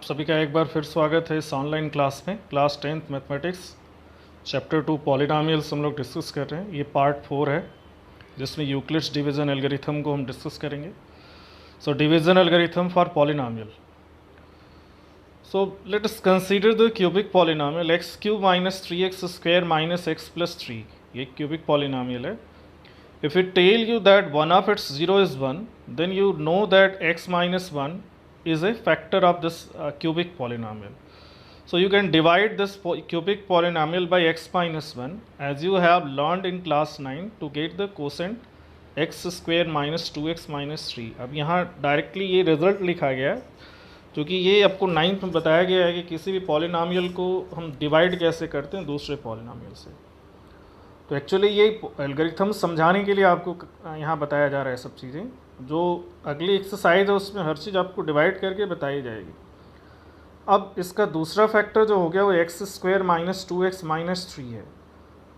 सभी का एक बार फिर स्वागत है इस ऑनलाइन क्लास में। Class 10th mathematics chapter 2 polynomials हम लोग डिस्कस कर रहे हैं। ये पार्ट 4 है जिसमें यूक्लिड्स डिवीज़न एल्गोरिथम को हम डिस्कस करेंगे। So division algorithm for polynomial. So let us consider the cubic polynomial x cube minus 3x square minus x plus 3। ये क्यूबिक पॉलिनॉमियल है। If it tell you that one of its 0 is 1, then you know that x minus 1 is a factor of this cubic polynomial. So you can divide this cubic polynomial by x minus 1 as you have learned in class 9 to get the quotient x square minus 2x minus 3. अब यहाँ directly ये result लिखा गया है क्योंकि ये आपको 9th में बताया गया है कि किसी भी पॉलिनॉमियल को हम डिवाइड कैसे करते हैं दूसरे पॉलिनॉमियल से। तो एक्चुअली ये एल्गोरिथम समझाने के लिए आपको यहाँ बताया जा रहा है सब चीज़ें। जो अगली एक्सरसाइज है उसमें हर चीज़ आपको डिवाइड करके बताई जाएगी। अब इसका दूसरा फैक्टर जो हो गया वो x square minus 2x minus 3 है।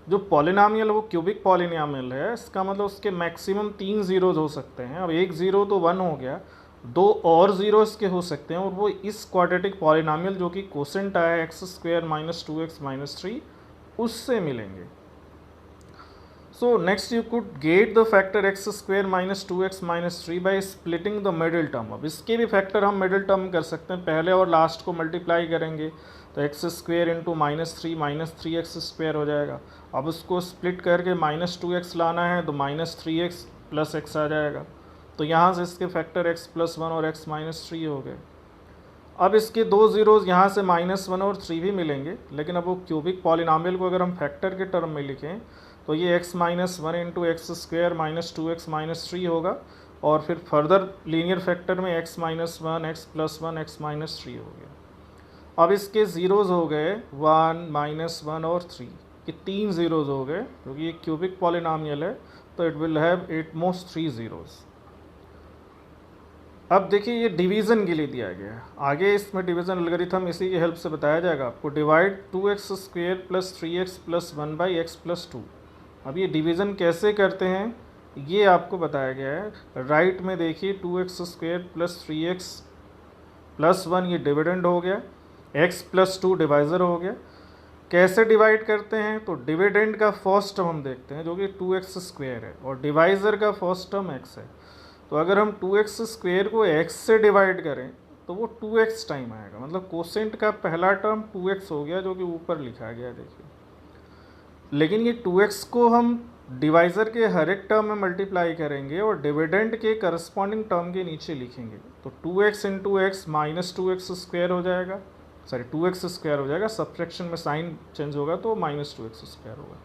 जो पॉलिनॉमियल वो क्यूबिक पॉलिनॉमियल है, इसका मतलब उसके मैक्सिमम 3 ज़ीरोज़ हो सकते हैं। अब एक ज़ीरो तो 1 हो गया, 2 और ज़ीरो इसके हो सकते हैं और वो इस क्वाड्रेटिक पॉलिनॉमियल जो कि कोसेंट आया है x square minus 2x minus 3 उससे मिलेंगे। So next you could get the factor x square minus 2x minus 3 by splitting the middle term। अब इसके भी फैक्टर हम मिडिल टर्म कर सकते हैं, पहले और लास्ट को मल्टीप्लाई करेंगे तो x square into minus three x square हो जाएगा। अब उसको स्प्लिट करके माइनस 2x लाना है तो माइनस 3x प्लस एक्स आ जाएगा। तो यहाँ से इसके फैक्टर x प्लस 1 और x माइनस 3 हो गए। अब इसके दो ज़ीरोज़ यहाँ से माइनस 1 और 3 भी मिलेंगे, लेकिन अब वो क्यूबिक पॉलिनॉमियल को अगर हम फैक्टर के टर्म में लिखें तो ये x minus 1 into x square minus 2x minus 3 होगा और फिर फर्दर लीनियर फैक्टर में x minus 1 x plus 1 x minus 3 हो गया। अब इसके ज़ीरोज़ हो गए 1 माइनस 1 और 3, ये 3 ज़ीरोज़ हो गए क्योंकि ये क्यूबिक पॉलिनॉमियल है तो it will have at most 3 zeros. अब देखिए ये डिवीज़न के लिए दिया गया है, आगे इसमें डिवीज़न एल्गोरिथम इसी की हेल्प से बताया जाएगा आपको। Divide 2x square plus 3x plus 1 by x plus 2। अब ये डिवीज़न कैसे करते हैं ये आपको बताया गया है। राइट में देखिए 2x square plus 3x plus 1 ये डिविडेंड हो गया, x प्लस 2 डिवाइज़र हो गया। कैसे डिवाइड करते हैं तो डिविडेंड का फर्स्ट टर्म हम देखते हैं जो कि 2x स्क्वायर है और डिवाइज़र का फर्स्ट टर्म x है। तो अगर हम 2x स्क्वायर को x से डिवाइड करें तो वो 2x टाइम आएगा, मतलब कोसेंट का पहला टर्म 2x हो गया जो कि ऊपर लिखा गया देखिए। लेकिन ये 2x को हम डिवाइज़र के हर एक टर्म में मल्टीप्लाई करेंगे और डिविडेंड के करस्पॉन्डिंग टर्म के नीचे लिखेंगे तो 2x into x minus 2x square हो जाएगा, सॉरी 2x स्क्वायर हो जाएगा। सब्ट्रैक्शन में साइन चेंज होगा तो माइनस 2x स्क्वायर होगा,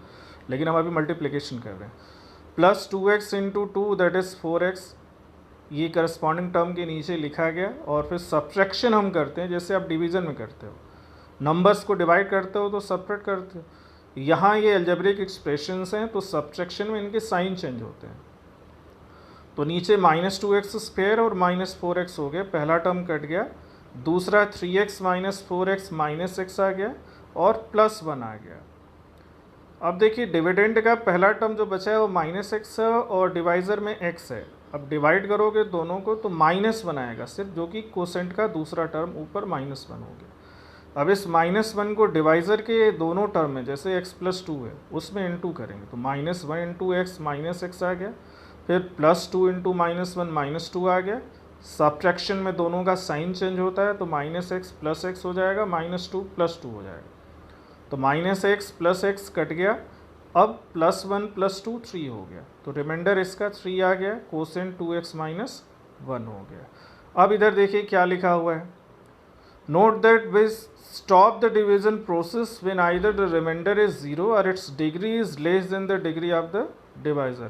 लेकिन हम अभी मल्टीप्लिकेशन कर रहे हैं। Plus 2x into 2 that is 4x, ये करस्पॉन्डिंग टर्म के नीचे लिखा गया। और फिर सब्ट्रैक्शन हम करते हैं जैसे आप डिवीज़न में करते हो, नंबर्स को डिवाइड करते हो तो सब्ट्रैक्ट करते हो। यहाँ ये अलजेब्रिक एक्सप्रेशंस हैं तो सब्ट्रैक्शन में इनके साइन चेंज होते हैं। तो नीचे माइनस 2x स्क्वायर और माइनस 4x हो गया, पहला टर्म कट गया। दूसरा 3x minus 4x minus x आ गया और प्लस 1 आ गया। अब देखिए डिविडेंड का पहला टर्म जो बचा है वो माइनस x है और डिवाइज़र में x है। अब डिवाइड करोगे दोनों को तो माइनस 1 आएगा सिर्फ, जो कि कोसेंट का दूसरा टर्म ऊपर माइनस 1 हो गया। अब इस माइनस 1 को डिवाइज़र के दोनों टर्म में जैसे x प्लस 2 है उसमें इंटू करेंगे तो minus 1 into x minus x आ गया, फिर प्लस 2 इंटू माइनस 1 माइनस 2 आ गया। सब्ट्रैक्शन में दोनों का साइन चेंज होता है तो माइनस एक्स प्लस एक्स हो जाएगा, माइनस 2 प्लस 2 हो जाएगा। तो minus x plus x cut गया, अब प्लस 1 प्लस 2 3 हो गया तो रिमाइंडर इसका 3 आ गया, कोसेंट 2x माइनस 1 हो गया। अब इधर देखिए क्या लिखा हुआ है, note that we stop the division process when either the remainder is 0 or its degree is less than the degree of the divisor.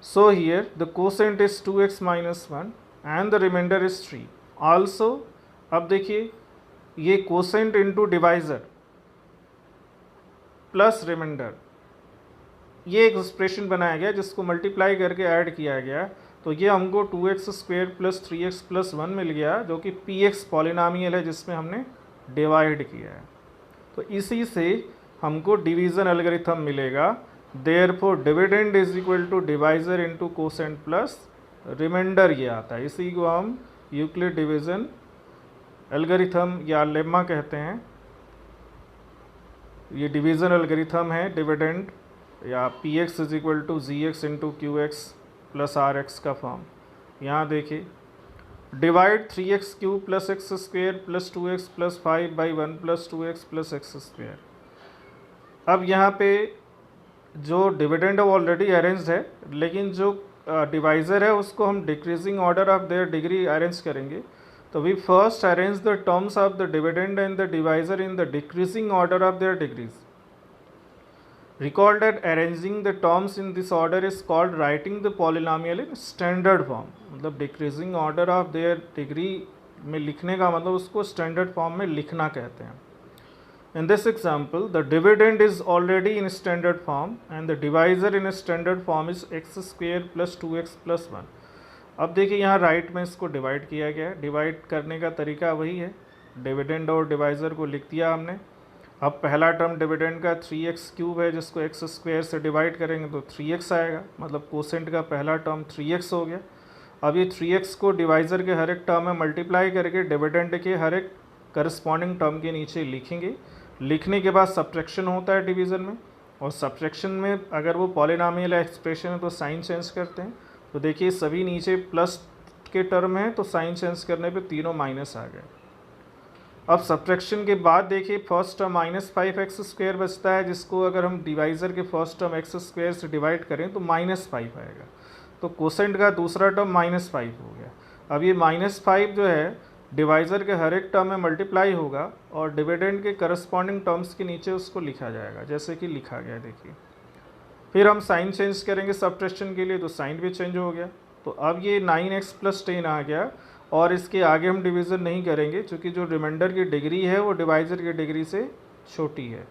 So here the quotient is 2x minus 1 and the remainder is 3. Also अब देखिए ये quotient into divisor plus remainder, ये एक expression बनाया गया जिसको multiply करके add किया गया तो ये हमको 2x square plus 3x plus 1 मिल गया जो कि px पॉलिनॉमियल है जिसमें हमने डिवाइड किया है। तो इसी से हमको डिवीज़न एल्गोरिथम मिलेगा। Therefore dividend is equal to divisor into quotient plus remainder, ये आता है। इसी को हम यूक्लिड डिवीज़न एल्गोरिथम या लेम्मा कहते हैं। ये डिवीज़न एल्गोरिथम है डिविडेंड या P X is equal to G X into Q X plus R X का फॉर्म। यहाँ देखिए, divide 3x³ plus X square plus 2x plus 5 by 1 plus 2x plus X square. अब यहाँ पे जो dividend है वो ऑलरेडी अरेंज्ड है, लेकिन जो डिवाइज़र है उसको हम decreasing order of their degree arrange करेंगे। तो we first arrange the terms of the dividend and the divisor in the decreasing order of their degrees. Recall that arranging the terms in this order is called writing the polynomial in standard form। मतलब decreasing order of their degree में लिखने का मतलब उसको standard form में लिखना कहते हैं। In this example, the dividend is already in standard form and the divisor in standard form is x square plus 2x plus 1। अब देखिए यहाँ राइट में इसको डिवाइड किया गया है। डिवाइड करने का तरीका वही है, डिविडेंड और डिवाइज़र को लिख दिया हमने। अब पहला टर्म डिविडेंड का 3x³ है, जिसको x स्क्वायर से डिवाइड करेंगे तो 3x आएगा, मतलब कोसेंट का पहला टर्म 3x हो गया। अब ये 3x को डिवाइज़र के हर एक टर्म में मल्टीप्लाई करके डिविडेंड के हर एक करस्पॉन्डिंग टर्म के नीचे लिखेंगे। लिखने के बाद सब्ट्रैक्शन होता है डिवीज़न में, और सब्ट्रैक्शन में अगर वो पॉलिनॉमियल एक्सप्रेशन है तो साइन चेंज करते हैं। तो देखिए सभी नीचे प्लस के टर्म हैं, तो साइन चेंज करने पे तीनों माइनस आ गए। अब सब्ट्रैक्शन के बाद देखिए फर्स्ट टर्म -5x² बचता है, जिसको अगर हम डिवाइज़र के फर्स्ट टर्म x² से डिवाइड करें तो -5 आएगा। तो कोसेंट का दूसरा टर्म -5 हो गया। अब ये -5 जो है डिवाइज़र के हर एक टर्म में मल्टीप्लाई होगा और डिविडेंड के करस्पॉन्डिंग टर्म्स के नीचे उसको लिखा जाएगा, जैसे कि लिखा गया देखिए। फिर हम साइन चेंज करेंगे सब्ट्रैक्शन के लिए, तो साइन भी चेंज हो गया। तो अब ये 9x + 10 आ गया, और इसके आगे हम डिवीज़न नहीं करेंगे क्योंकि जो रिमाइंडर की डिग्री है वो डिवाइज़र की डिग्री से छोटी है।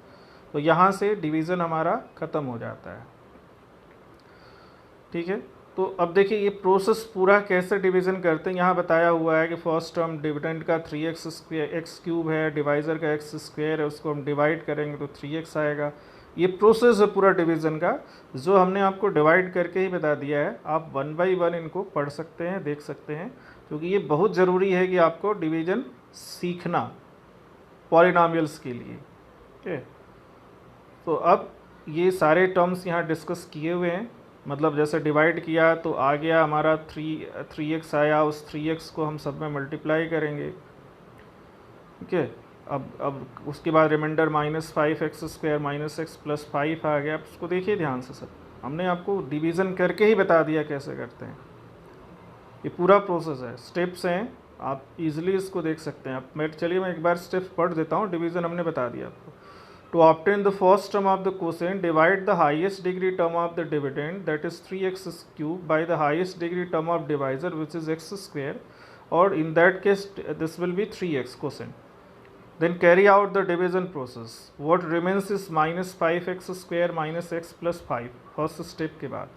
तो यहाँ से डिवीज़न हमारा ख़त्म हो जाता है। ठीक है, तो अब देखिए ये प्रोसेस पूरा कैसे डिवीज़न करते हैं। यहाँ बताया हुआ है कि फर्स्ट टर्म डिविडेंड का 3x³ है, डिवाइज़र का x² है, उसको हम डिवाइड करेंगे तो 3x आएगा। ये प्रोसेस है पूरा डिवीज़न का, जो हमने आपको डिवाइड करके ही बता दिया है। आप 1 बाई 1 इनको पढ़ सकते हैं, देख सकते हैं, क्योंकि ये बहुत ज़रूरी है कि आपको डिवीज़न सीखना पॉलिनॉमियल्स के लिए। ठीक है, तो अब ये सारे टर्म्स यहाँ डिस्कस किए हुए हैं। मतलब जैसे डिवाइड किया तो आ गया हमारा 3x आया, उस 3x को हम सब में मल्टीप्लाई करेंगे। ठीक है, अब उसके बाद रिमाइंडर -5x² -x + 5 आ गया। अब उसको देखिए ध्यान से सर, हमने आपको डिवीज़न करके ही बता दिया कैसे करते हैं। ये पूरा प्रोसेस है, स्टेप्स हैं, आप इजीली इसको देख सकते हैं। आप चलिए मैं एक बार स्टेप्स पढ़ देता हूँ। डिवीज़न हमने बता दिया आपको। To obtain the first term of the quotient, divide the highest degree term of the dividend that is 3x³ by the highest degree term of divisor which is x², और in that case this will be 3x quotient. Then carry out the division process. What remains is -5x² - x + 5 first step के बाद।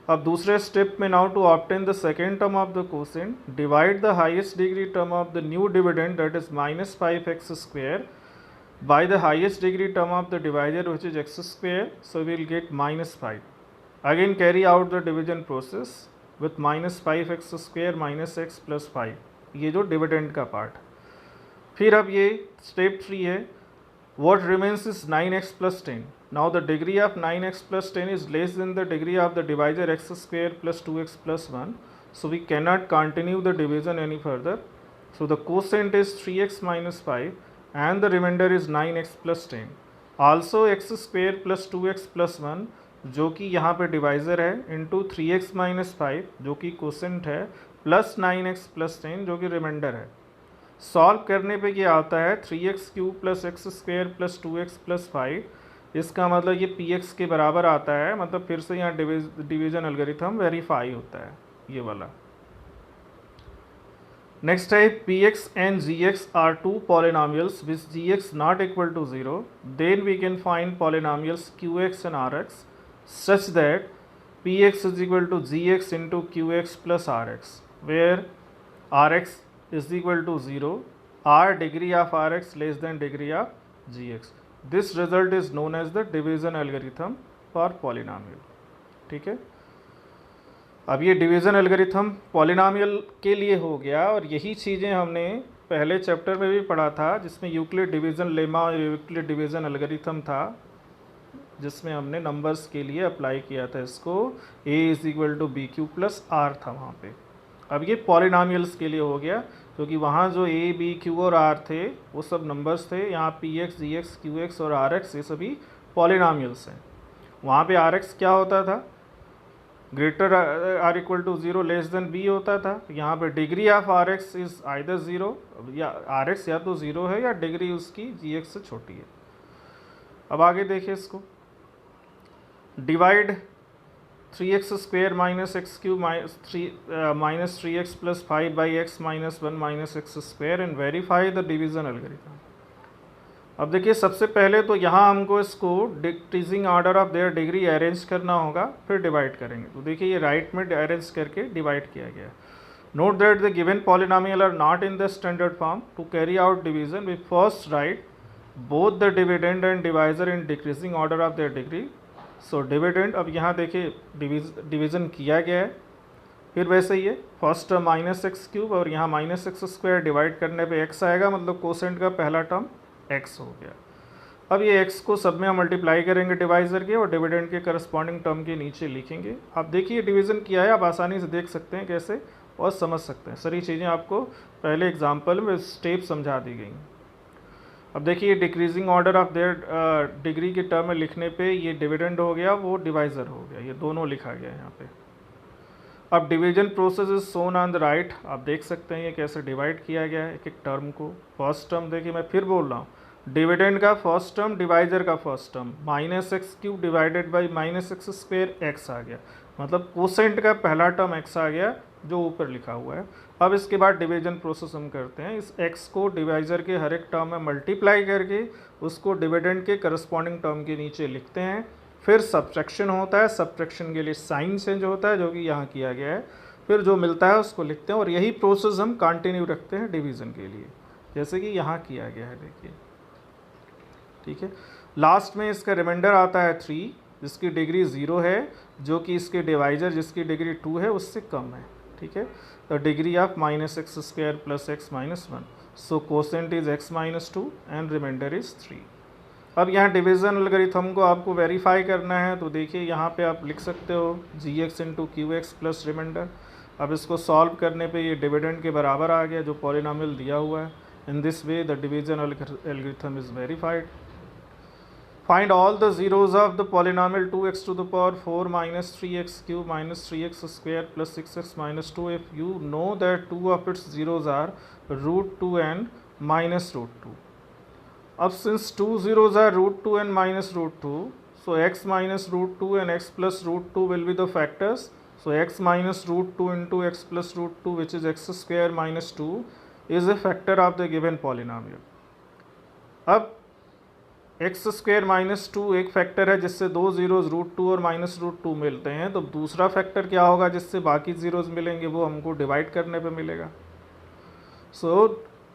अब दूसरे step में now to obtain the second term of the quotient, divide the highest degree term of the new dividend that is -5x² by the highest degree term of the divisor which is x², so we will get -5. Again carry out the division process with -5x² - x + 5, ये जो dividend का part. फिर अब ये step 3 है, what remains is 9x + 10. Now the degree of 9x + 10 is less than the degree of the divisor x² + 2x + 1. So we cannot continue the division any further. So the quotient is 3x - 5 and the remainder is 9x + 10. Also x² + 2x + 1 जो कि यहाँ पे divisor है, into 3x - 5 जो कि quotient है, plus 9x + 10 जो कि रिमाइंडर है। सॉल्व करने पे क्या आता है, 3x³ + x² + 2x + 5। इसका मतलब ये px के बराबर आता है, मतलब फिर से यहाँ डिवीज़न एल्गोरिथम वेरीफाई होता है, ये वाला। नेक्स्ट है px and gx are two polynomials with gx not equal to 0, then we can find polynomials qx and rx such that px is equal to gx into qx plus rx, where rx is equal to 0, r degree of rx less than degree of gx. This result is known as the division algorithm for polynomial. ठीक है, अब ये division algorithm polynomial के लिए हो गया, और यही चीज़ें हमने पहले चैप्टर में भी पढ़ा था, जिसमें यूक्लिड डिवीज़न लेमा और यूक्लिड डिवीज़न एल्गोरिथम था, जिसमें हमने नंबर्स के लिए अप्लाई किया था इसको। a = bq + r था वहाँ पे। अब ये पॉलिनॉमियल्स के लिए हो गया, क्योंकि वहाँ जो a, b, q और r थे वो सब नंबर्स थे। यहाँ px, gx, qx और rx ये सभी पॉलिनॉमियल्स हैं। वहाँ पे rx क्या होता था, greater or equal to 0 less than b होता था। यहाँ पे degree of rx is either 0, या rx या तो 0 है या डिग्री उसकी gx से छोटी है। अब आगे देखिए इसको, divide 3x² - x³ - 3x + 5/x - 1 - x² and verify the division algorithm. अब देखिए सबसे पहले तो यहाँ हमको इसको decreasing order of their degree arrange करना होगा, फिर डिवाइड करेंगे। तो देखिए ये राइट में अरेंज करके डिवाइड किया गया। Note that the given polynomial are not in the standard form. To carry out division we first write both the dividend and divisor in decreasing order of their degree. So dividend, अब यहाँ देखिए division किया गया है, फिर वैसे ही है, first term -x³ और यहाँ -x² डिवाइड करने पे x आएगा, मतलब कोसेंट का पहला टर्म x हो गया। अब ये x को सब में मल्टीप्लाई करेंगे डिवाइज़र के, और डिविडेंड के करस्पॉन्डिंग टर्म के नीचे लिखेंगे। अब देखिए डिवीज़न किया है, आप आसानी से देख सकते हैं कैसे और समझ सकते हैं। सारी चीज़ें आपको पहले एग्जाम्पल में स्टेप समझा दी गई। अब देखिए decreasing order of their degree के टर्म में लिखने पे ये डिविडेंड हो गया, वो डिवाइज़र हो गया, ये दोनों लिखा गया यहाँ पे। अब division process is shown on the right. आप देख सकते हैं ये कैसे डिवाइड किया गया है एक एक टर्म को। फर्स्ट टर्म देखिए, मैं फिर बोल रहा हूँ, डिविडेंड का फर्स्ट टर्म, डिवाइजर का first term, -x³ divided by -x² x आ गया, मतलब कोसेंट का पहला टर्म x आ गया जो ऊपर लिखा हुआ है। अब इसके बाद डिवीजन प्रोसेस हम करते हैं, इस x को डिवाइजर के हर एक टर्म में मल्टीप्लाई करके उसको डिविडेंड के करस्पॉन्डिंग टर्म के नीचे लिखते हैं। फिर सब्ट्रैक्शन होता है, सब्ट्रैक्शन के लिए साइन चेंज होता है जो कि यहाँ किया गया है, फिर जो मिलता है उसको लिखते हैं, और यही प्रोसेस हम कंटिन्यू रखते हैं डिवीज़न के लिए, जैसे कि यहाँ किया गया है। देखिए ठीक है, लास्ट में इसका रिमाइंडर आता है 3, जिसकी डिग्री 0 है, जो कि इसके डिवाइजर जिसकी डिग्री 2 है उससे कम है। ठीक है, the degree of -x² + x - 1, so quotient is x - 2 and remainder is 3। अब यहाँ डिवीज़न एल्गोरिथम को आपको वेरीफाई करना है, तो देखिए यहाँ पे आप लिख सकते हो gx × qx प्लस रिमाइंडर। अब इसको सॉल्व करने पे ये डिविडेंड के बराबर आ गया जो पॉलिनॉमियल दिया हुआ है। In this way the division algorithm is verified. Find all the zeros of the polynomial 2x⁴ - 3x³ - 3x² + 6x - 2 if you know that 2 of its zeros are √2 and -√2। अब since 2 zeros are √2 and -√2, so x - √2 and x + √2 will be the factors. So x - √2 into x + √2, which is x² - 2, is a factor of the given polynomial. अब x² - 2 एक factor है जिससे दो zeros √2 और -√2 मिलते हैं, तो दूसरा फैक्टर क्या होगा जिससे बाकी जीरोज मिलेंगे, वो हमको डिवाइड करने पे मिलेगा। So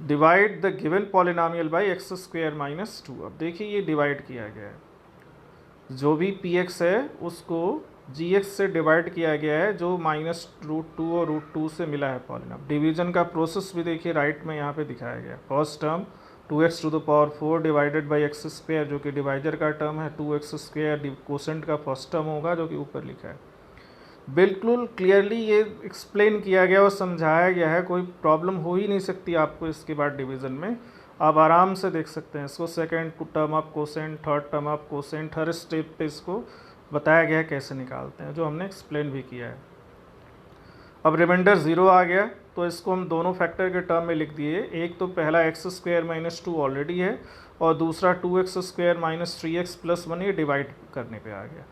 divide the given polynomial by x² - 2। अब देखिए ये डिवाइड किया गया है, जो भी px है उसको gx से डिवाइड किया गया है, जो -√2 और √2 से मिला है पॉलिनॉमियल। डिवीजन का प्रोसेस भी देखिए राइट में यहाँ पे दिखाया गया है। First term 2x⁴ divided by x² जो कि डिवाइजर का टर्म है, 2x² कोसेंट का फर्स्ट टर्म होगा जो कि ऊपर लिखा है। बिल्कुल क्लियरली ये एक्सप्लेन किया गया और समझाया गया है, कोई प्रॉब्लम हो ही नहीं सकती आपको इसके बाद डिवीज़न में। आप आराम से देख सकते हैं इसको, second term of quotient, third term of quotient, her step पे इसको बताया गया है कैसे निकालते हैं, जो हमने एक्सप्लेन भी किया है। अब रिमाइंडर 0 आ गया, तो इसको हम दोनों फैक्टर के टर्म में लिख दिए। एक तो पहला x² - 2 ऑलरेडी है, और दूसरा 2x² - 3x + 1 ये डिवाइड करने पे आ गया।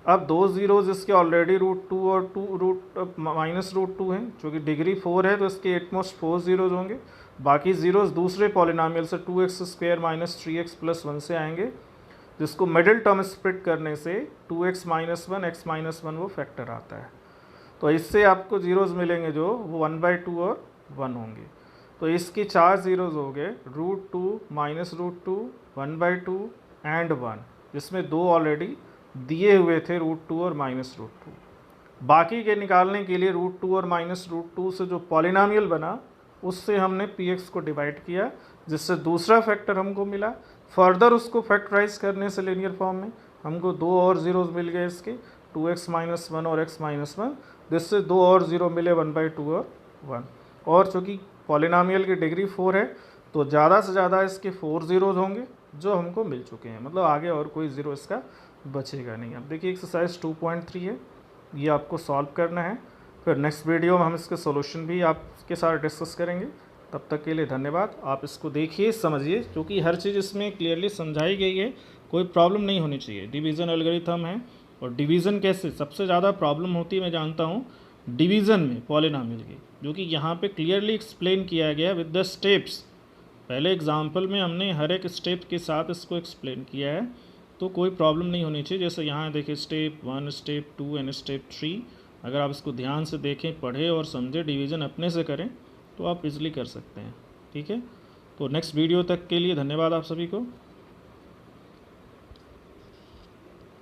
अब दो जीरोज इसके ऑलरेडी √2 और -√2 हैं, जो कि डिग्री 4 है, तो इसके एटमोस्ट 4 जीरोज होंगे। बाकी जीरोज दूसरे पॉलिनॉमियल से 2x² - 3x + 1 से आएंगे, जिसको मिडिल टर्म स्प्लिट करने से 2x - 1 x - 1 वो फैक्टर आता है। तो इससे आपको जीरोज मिलेंगे जो वो 1/2 और 1 होंगे। तो इसकी 4 जीरोज हो गए, √2 -√2 1/2 एंड 1, जिसमें दो ऑलरेडी दिए हुए थे √2 और -√2। बाकी के निकालने के लिए √2 और -√2 से जो पॉलिनॉमियल बना उससे हमने px को डिवाइड किया, जिससे दूसरा फैक्टर हमको मिला। फर्दर उसको फैक्टराइज करने से लीनियर फॉर्म में हमको 2 और ज़ीरोज़ मिल गए इसके, 2x माइनस 1 और x माइनस 1, जिससे 2 और 0 मिले 1/2 और 1। और चूँकि पॉलिनॉमियल की डिग्री 4 है तो ज़्यादा से ज़्यादा इसके 4 ज़ीरोज़ होंगे जो हमको मिल चुके हैं, मतलब आगे और कोई ज़ीरो इसका बचेगा नहीं। अब देखिए एक्सरसाइज 2.3 है, ये आपको सॉल्व करना है। फिर नेक्स्ट वीडियो में हम इसके सॉल्यूशन भी आपके साथ डिस्कस करेंगे। तब तक के लिए धन्यवाद। आप इसको देखिए, समझिए, क्योंकि हर चीज़ इसमें क्लियरली समझाई गई है, कोई प्रॉब्लम नहीं होनी चाहिए। डिवीज़न एल्गोरिथम है, और डिवीज़न कैसे सबसे ज़्यादा प्रॉब्लम होती है मैं जानता हूँ डिवीज़न में पॉलिनॉमियल की, जो कि यहाँ पे क्लियरली एक्सप्लेन किया गया विद द स्टेप्स। पहले एग्जाम्पल में हमने हर एक स्टेप के साथ इसको एक्सप्लेन किया है, तो कोई प्रॉब्लम नहीं होनी चाहिए। जैसे यहाँ देखिए स्टेप 1, स्टेप 2 एंड स्टेप 3, अगर आप इसको ध्यान से देखें, पढ़ें और समझें, डिवीज़न अपने से करें तो आप इजली कर सकते हैं। ठीक है, तो नेक्स्ट वीडियो तक के लिए धन्यवाद आप सभी को।